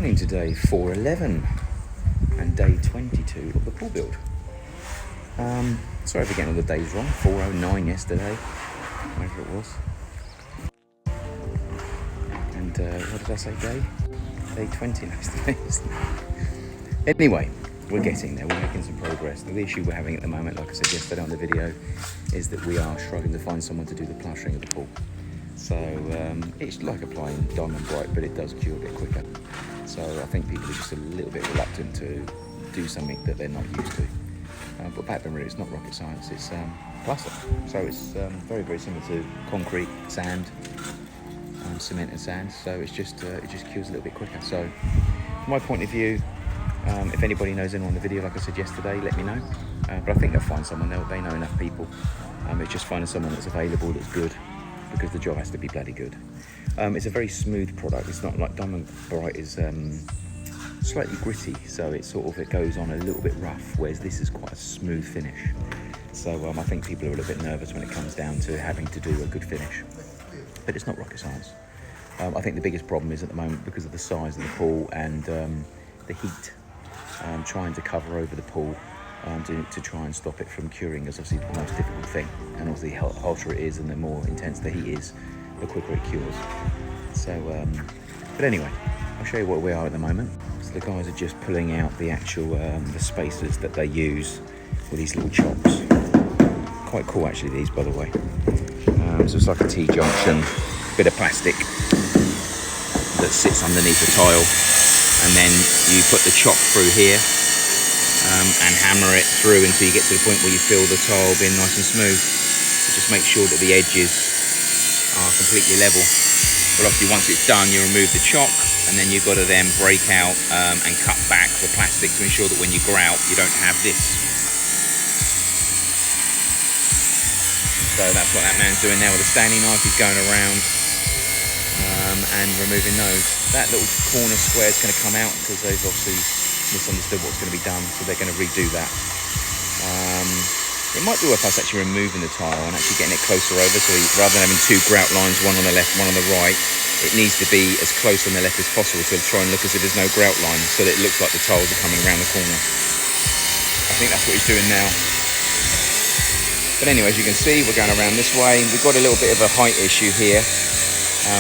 morning today, 4:11 and day 22 of the pool build. Sorry for getting all the days wrong, 4:09 yesterday, whatever it was. And what did I say, day 20 next day. Anyway, we're getting there, we're making some progress. The issue we're having at the moment, like I said yesterday on the video, is that we are struggling to find someone to do the plastering of the pool. So it's like applying Diamond Bright, but it does cure a bit quicker. So I think people are just a little bit reluctant to do something that they're not used to. But back then, really, it's not rocket science, it's plaster. So it's very, very similar to concrete, sand, cement and sand. So it's just it just cures a little bit quicker. So from my point of view, if anybody knows anyone on the video, like I said yesterday, let me know. But I think they'll find someone, they know enough people. It's just finding someone that's available, that's good, because the job has to be bloody good. It's a very smooth product. It's not like Diamond Bright is slightly gritty, so it goes on a little bit rough, whereas this is quite a smooth finish. So I think people are a little bit nervous when it comes down to having to do a good finish. But it's not rocket science. I think the biggest problem is at the moment, because of the size of the pool and the heat, trying to cover over the pool to try and stop it from curing is obviously the most difficult thing. And obviously the hotter it is and the more intense the heat is, the quicker it cures. So, but anyway, I'll show you what we are at the moment. So the guys are just pulling out the actual the spacers that they use with these little chops. Quite cool actually, these, by the way. So it's like a T-junction, bit of plastic that sits underneath the tile, and then you put the chop through here and hammer it through until you get to the point where you feel the tile being nice and smooth. So just make sure that the edges are completely level. But obviously once it's done, you remove the chop, and then you've got to then break out and cut back the plastic to ensure that when you grout, you don't have this. So that's what that man's doing now with a Stanley knife. He's going around and removing those. That little corner square is going to come out because they've obviously misunderstood what's going to be done, so they're going to redo that. It might be worth us actually removing the tile and actually getting it closer over, so rather than having two grout lines, one on the left, one on the right, it needs to be as close on the left as possible to try and look as if there's no grout line, so that it looks like the tiles are coming around the corner. I think that's what he's doing now. But anyway, as you can see, we're going around this way. We've got a little bit of a height issue here.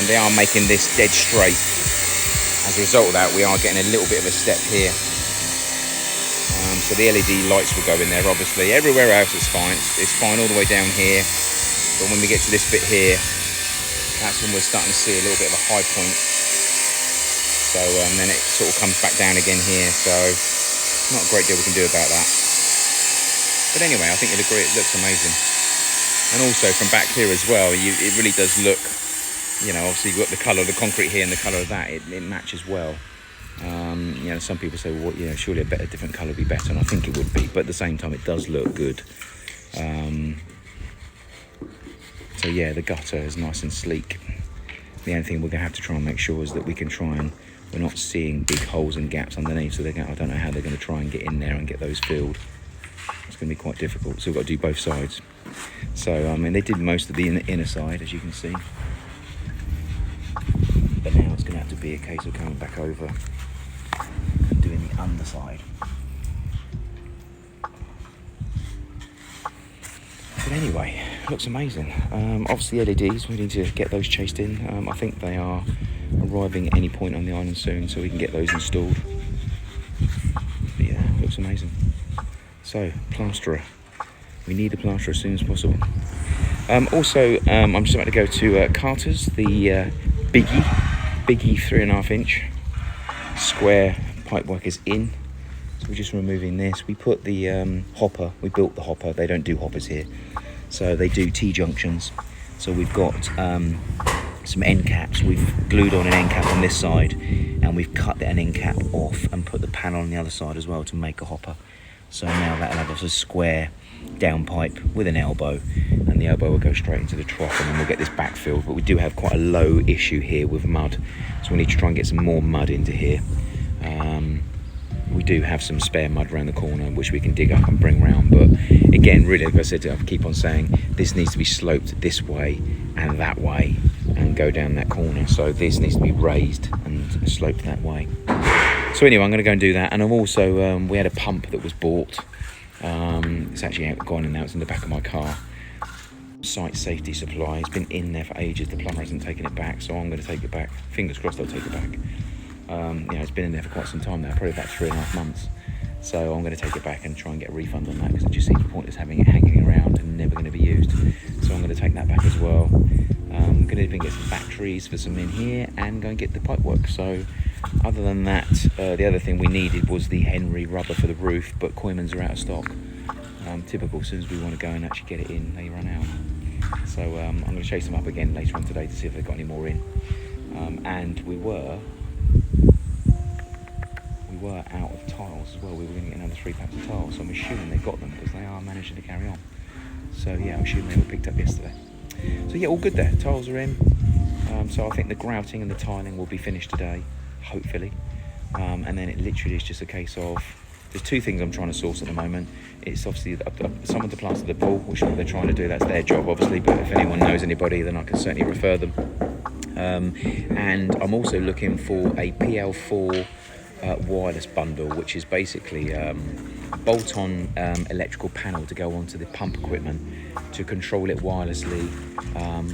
They are making this dead straight. As a result of that, we are getting a little bit of a step here. So the LED lights will go in there, obviously. Everywhere else it's fine. It's fine all the way down here. But when we get to this bit here, that's when we're starting to see a little bit of a high point. So then it sort of comes back down again here. So not a great deal we can do about that. But anyway, I think you'll agree it looks amazing. And also from back here as well, it really does look, you know, obviously you've got the colour of the concrete here and the colour of that. It matches well. You know, some people say, well, you know, surely a different colour would be better, and I think it would be, but at the same time it does look good. So yeah, the gutter is nice and sleek. The only thing we're going to have to try and make sure is that we're not seeing big holes and gaps underneath, so I don't know how they're going to try and get in there and get those filled. It's going to be quite difficult, so we've got to do both sides. So I mean, they did most of the inner side, as you can see, but now it's going to have to be a case of coming back over and doing the underside. But anyway, it looks amazing. Obviously LEDs, we need to get those chased in. I think they are arriving at any point on the island soon, so we can get those installed. But yeah, it looks amazing. So, plasterer. We need a plasterer as soon as possible. Also, I'm just about to go to Carter's, the Biggie 3.5 inch square pipework is in. So we're just removing this. We put the hopper, we built the hopper. They don't do hoppers here, so they do T-junctions. So we've got some end caps. We've glued on an end cap on this side, and we've cut an end cap off and put the panel on the other side as well to make a hopper. So now that'll have us a square down pipe with an elbow, and the elbow will go straight into the trough, and then we'll get this backfilled. But we do have quite a low issue here with mud, so we need to try and get some more mud into here. We do have some spare mud around the corner which we can dig up and bring round, but again, really, like I said, I keep on saying, this needs to be sloped this way and that way and go down that corner, so this needs to be raised and sloped that way. So anyway, I'm going to go and do that. And I'm also, we had a pump that was bought. It's actually gone and now it's in the back of my car. Site safety supply. It's been in there for ages. The plumber hasn't taken it back, so I'm going to take it back. Fingers crossed I'll take it back. It's been in there for quite some time now, probably about 3.5 months. So I'm going to take it back and try and get a refund on that, because it just seems pointless having it hanging around and never going to be used. So I'm going to take that back as well. I'm going to even get some batteries for some in here and go and get the pipe work. So other than that, the other thing we needed was the Henry rubber for the roof, but Koymans are out of stock. Typical, as soon as we want to go and actually get it in, they run out. So I'm going to chase them up again later on today to see if they've got any more in. And we were out of tiles as well. We were going to get another 3 packs of tiles, so I'm assuming they've got them because they are managing to carry on. So yeah, I'm assuming they were picked up yesterday. So yeah, all good there. Tiles are in. So I think the grouting and the tiling will be finished today, hopefully. And then it literally is just a case of, there's 2 things I'm trying to source at the moment. It's obviously someone to plaster the pool, which is what they're trying to do. That's their job, obviously. But if anyone knows anybody, then I can certainly refer them. And I'm also looking for a PL4 wireless bundle, which is basically a bolt-on electrical panel to go onto the pump equipment to control it wirelessly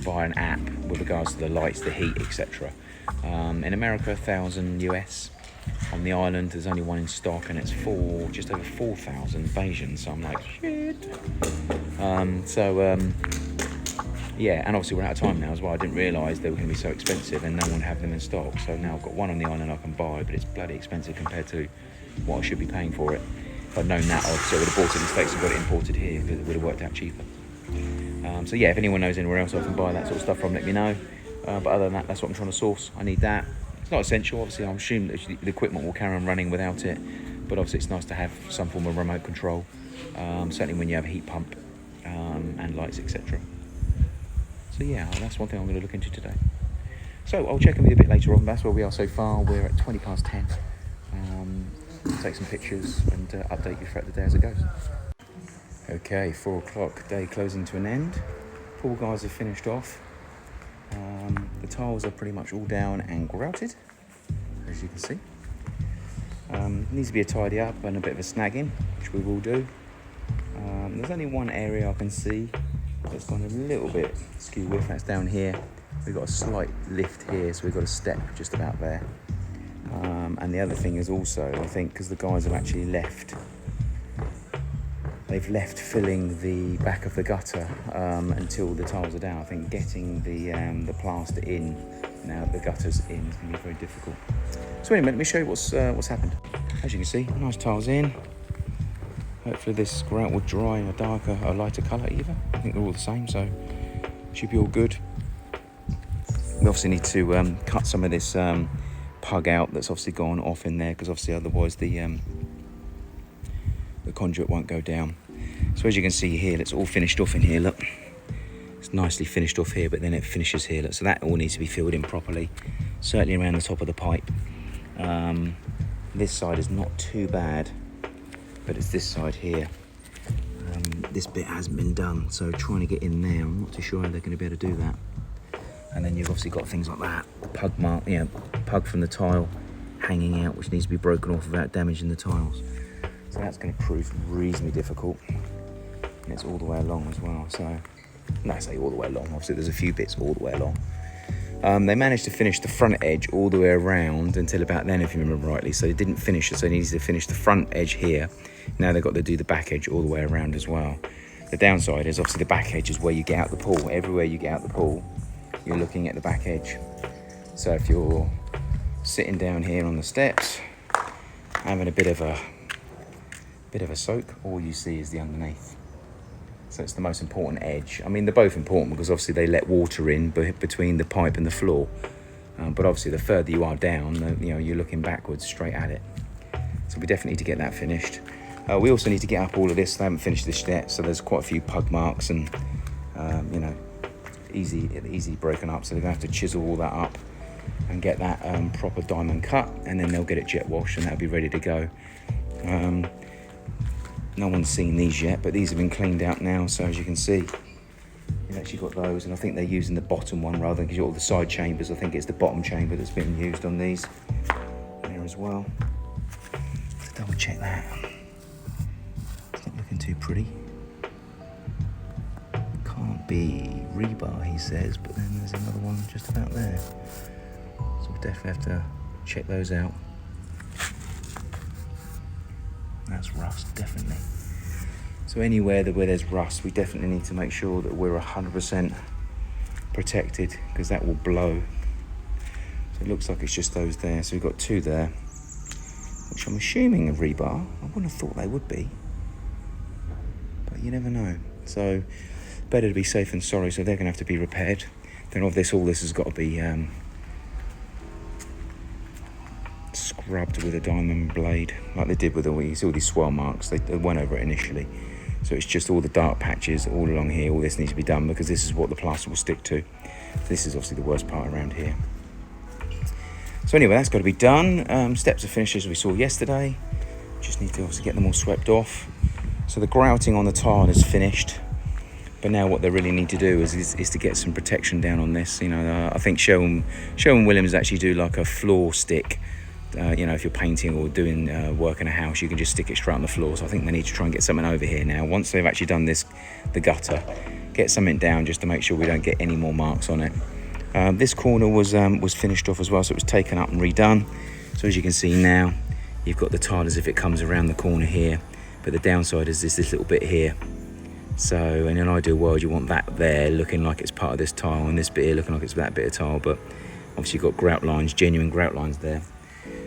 via an app with regards to the lights, the heat, etc. In America, 1,000 US. On the island, there's only one in stock, and it's just over 4,000 Bayesian. So I'm like, shit. Yeah, and obviously we're out of time now as well. I didn't realise they were going to be so expensive and no one had them in stock. So now I've got one on the island I can buy, but it's bloody expensive compared to what I should be paying for it. If I'd known that, I would have bought it in the States and got it imported here, because it would have worked out cheaper. So yeah, if anyone knows anywhere else I can buy that sort of stuff from, let me know. But other than that, that's what I'm trying to source. I need that. It's not essential, obviously. I'm assuming that the equipment will carry on running without it, but obviously it's nice to have some form of remote control, certainly when you have a heat pump and lights, etc. So yeah, that's one thing I'm going to look into today. So I'll check in with you a bit later on. That's where we are so far. We're at 20 past 10. Take some pictures and update you throughout the day as it goes. Okay, 4 o'clock, day closing to an end. Pool guys have finished off. The tiles are pretty much all down and grouted, as you can see. Needs to be a tidy up and a bit of a snagging, which we will do. There's only one area I can see that's gone a little bit skew with, that's down here. We've got a slight lift here, so we've got a step just about there. And the other thing is also, I think, because the guys have actually left, they've left filling the back of the gutter until the tiles are down. I think getting the plaster in, now the gutter's in, is going to be very difficult. So anyway, let me show you what's happened. As you can see, nice tiles in. Hopefully this grout will dry in a lighter colour either. I think they're all the same, so should be all good. We obviously need to cut some of this pug out that's obviously gone off in there, because obviously otherwise the conduit won't go down. So as you can see here, it's all finished off in here, look. It's nicely finished off here, but then it finishes here, look. So that all needs to be filled in properly, certainly around the top of the pipe. This side is not too bad, but it's this side here. This bit hasn't been done, so trying to get in there, I'm not too sure how they're going to be able to do that. And then you've obviously got things like that, the pug mark, pug from the tile hanging out, which needs to be broken off without damaging the tiles. So that's going to prove reasonably difficult, and it's all the way along as well. So, when I say all the way along, obviously there's a few bits all the way along. They managed to finish the front edge all the way around until about then, if you remember rightly. So they didn't finish it, so they needed to finish the front edge here. Now they've got to do the back edge all the way around as well. The downside is obviously the back edge is where you get out the pool. Everywhere you get out the pool, you're looking at the back edge. So if you're sitting down here on the steps, having a bit of a soak, all you see is the underneath. So it's the most important edge. I mean, they're both important because obviously they let water in between the pipe and the floor. But obviously the further you are down, you're looking backwards straight at it. So we definitely need to get that finished. We also need to get up all of this. They haven't finished this yet, so there's quite a few pug marks and, easy broken up. So they're gonna have to chisel all that up and get that proper diamond cut, and then they'll get it jet washed and that'll be ready to go. No one's seen these yet, but these have been cleaned out now. So as you can see, you've actually got those, and I think they're using the bottom one rather than all the side chambers. I think it's the bottom chamber that's been used on these there as well. double check that. It's not looking too pretty. Can't be rebar, he says, but then there's another one just about there. So we'll definitely have to check those out. That's rust, definitely. So anywhere where there's rust, we definitely need to make sure that we're 100% protected, because that will blow. So it looks like it's just those there. So we've got two there, which I'm assuming are rebar. I wouldn't have thought they would be, but you never know. So better to be safe than sorry. So they're going to have to be repaired. Then all this has got to be scrubbed with a diamond blade, like they did with all these swirl marks. They went over it initially. So it's just all the dark patches all along here. All this needs to be done because this is what the plaster will stick to. This is obviously the worst part around here. So anyway, that's got to be done. Steps are finished as we saw yesterday. Just need to obviously get them all swept off. So the grouting on the tile is finished. But now what they really need to do is to get some protection down on this. You know, I think Sherwin-Williams actually do like a floor stick. You know, if you're painting or doing work in a house, you can just stick it straight on the floor. So I think they need to try and get something over here now. Once they've actually done this, the gutter, get something down just to make sure we don't get any more marks on it. This corner was finished off as well, so it was taken up and redone. So as you can see now, you've got the tile as if it comes around the corner here, but the downside is this little bit here. So in an ideal world, you want that there looking like it's part of this tile, and this bit here looking like it's that bit of tile. But obviously you've got grout lines, genuine grout lines there.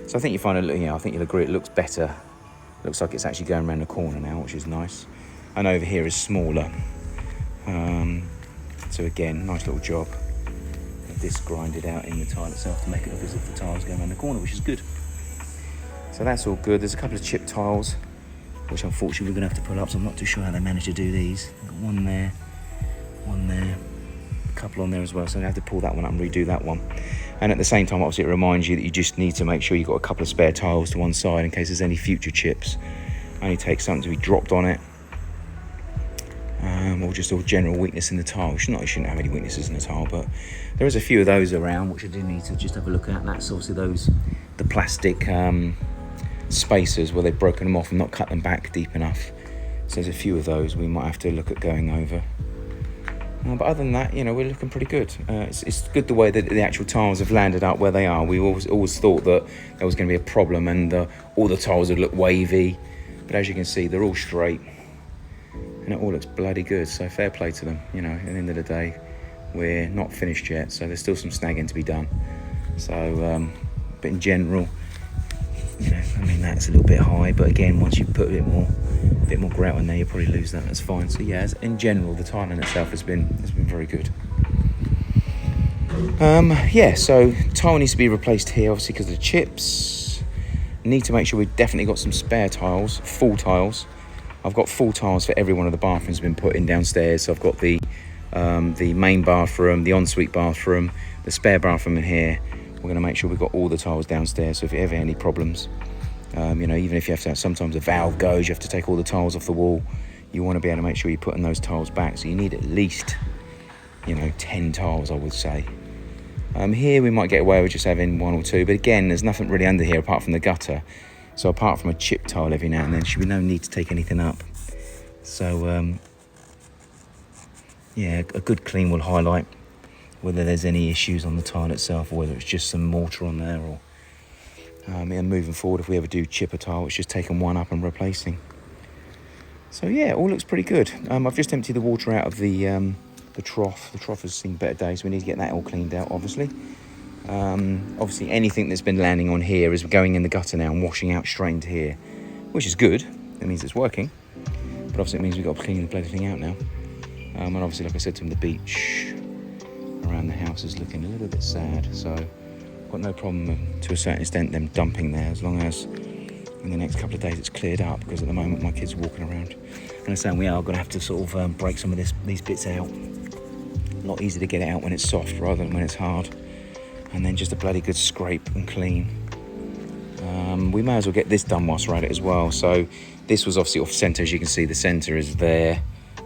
So I think you find it, you know, I think you'll agree it looks better. Looks like it's actually going around the corner now, which is nice. And over here is smaller. So again, nice little job. This grinded out in the tile itself to make it look as if the tile's going around the corner, which is good. So that's all good. There's a couple of chip tiles, which unfortunately we're going to have to pull up, so I'm not too sure how they managed to do these. Got one there, a couple on there as well, so I'm going to have to pull that one up and redo that one. And at the same time, obviously, it reminds you that you just need to make sure you've got a couple of spare tiles to one side in case there's any future chips. Only takes something to be dropped on it, or just all general weakness in the tile. You shouldn't have any weaknesses in the tile, but there is a few of those around which I do need to just have a look at. And that's obviously the plastic spacers where they've broken them off and not cut them back deep enough. So there's a few of those we might have to look at going over. But other than that, you know, we're looking pretty good. It's good the way that the actual tiles have landed up where they are. We always thought that there was going to be a problem and all the tiles would look wavy. But as you can see, they're all straight. And it all looks bloody good. So fair play to them. You know, at the end of the day, we're not finished yet. So there's still some snagging to be done. So, but in general, you know, I mean, that's a little bit high. But again, once you put a bit more grout in there, you'll probably lose that. That's fine. So yeah, in general, the tiling itself has been very good. Yeah, so tile needs to be replaced here, obviously, because of the chips. Need to make sure we've definitely got some spare tiles, full tiles. I've got full tiles for every one of the bathrooms been put in downstairs. So I've got the main bathroom, the ensuite bathroom, the spare bathroom in here. We're going to make sure we've got all the tiles downstairs. So if you ever have any problems, you know, even if you have to have, sometimes a valve goes, you have to take all the tiles off the wall. You want to be able to make sure you're putting those tiles back. So you need at least, you know, 10 tiles, I would say. Here we might get away with just having one or two, but again, there's nothing really under here apart from the gutter. So apart from a chip tile every now and then, there should be no need to take anything up. So yeah, a good clean will highlight whether there's any issues on the tile itself or whether it's just some mortar on there. Or and moving forward, if we ever do chip a tile, it's just taking one up and replacing. So yeah, it all looks pretty good. I've just emptied the water out of the trough. The trough has seen better days. We need to get that all cleaned out, obviously. Obviously anything that's been landing on here is going in the gutter now and washing out straight into here, which is good. It means it's working, but obviously it means we've got to clean the bloody thing out now. And obviously, like I said to him, the beach around the house is looking a little bit sad, so I've got no problem to a certain extent them dumping there, as long as in the next couple of days it's cleared up, because at the moment my kids are walking around and I'm saying we are going to have to sort of break some of these bits out. Not easy to get it out when it's soft rather than when it's hard. And then just a bloody good scrape and clean. We may as well get this done whilst we're at it as well. So this was obviously off centre, as you can see the centre is there.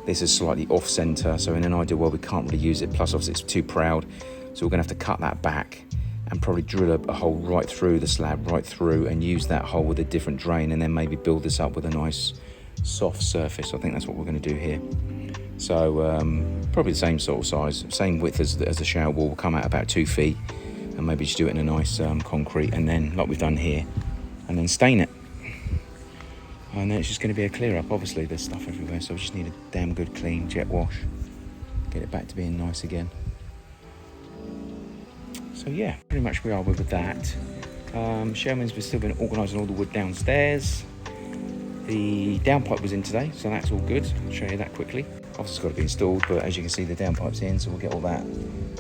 This is slightly off centre, so in an ideal world we can't really use it, plus obviously it's too proud. So we're gonna have to cut that back and probably drill a hole right through the slab, right through, and use that hole with a different drain, and then maybe build this up with a nice soft surface. I think that's what we're going to do here. So probably the same sort of size, same width as the shower wall, will come out about 2 feet, and maybe just do it in a nice concrete, and then like we've done here, and then stain it. And then it's just going to be a clear up. Obviously there's stuff everywhere, so we just need a damn good clean jet wash, get it back to being nice again. So yeah, pretty much we are with that. Sherman's still been organising all the wood downstairs. The downpipe was in today, so that's all good. I'll show you that quickly. Obviously it's got to be installed, but as you can see the downpipe's in, so we'll get all that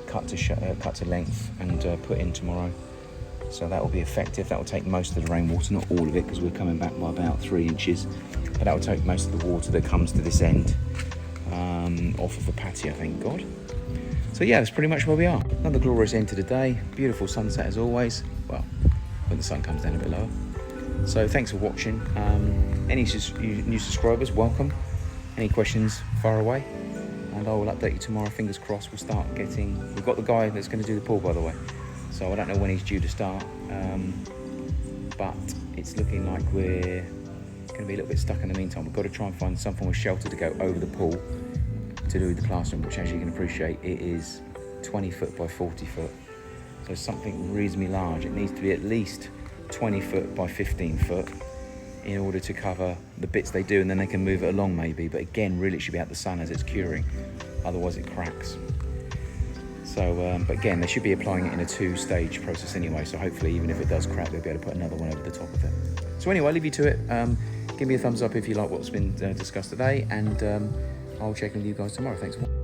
cut to length and put in tomorrow. So that will be effective. That will take most of the rainwater, not all of it, because we're coming back by about 3 inches. But that will take most of the water that comes to this end off of the patio, thank God. So yeah, that's pretty much where we are. Another glorious end to the day. Beautiful sunset as always. Well, when the sun comes down a bit lower. So thanks for watching. Any new subscribers, welcome. Any questions, fire away. And I will update you tomorrow, fingers crossed. We'll start getting, we've got the guy that's going to do the pool, by the way. So I don't know when he's due to start. But it's looking like we're going to be a little bit stuck in the meantime. We've got to try and find some form of shelter to go over the pool to do the plastering, which, as you can appreciate, it is 20 foot by 40 foot. So something reasonably large. It needs to be at least 20 foot by 15 foot in order to cover the bits they do, and then they can move it along maybe. But again, really it should be out the sun as it's curing, otherwise it cracks. So, but again, they should be applying it in a 2-stage process anyway, so hopefully even if it does crack, they'll be able to put another one over the top of it. So anyway, I'll leave you to it. Give me a thumbs up if you like what's been discussed today, and I'll check in with you guys tomorrow. Thanks for watching.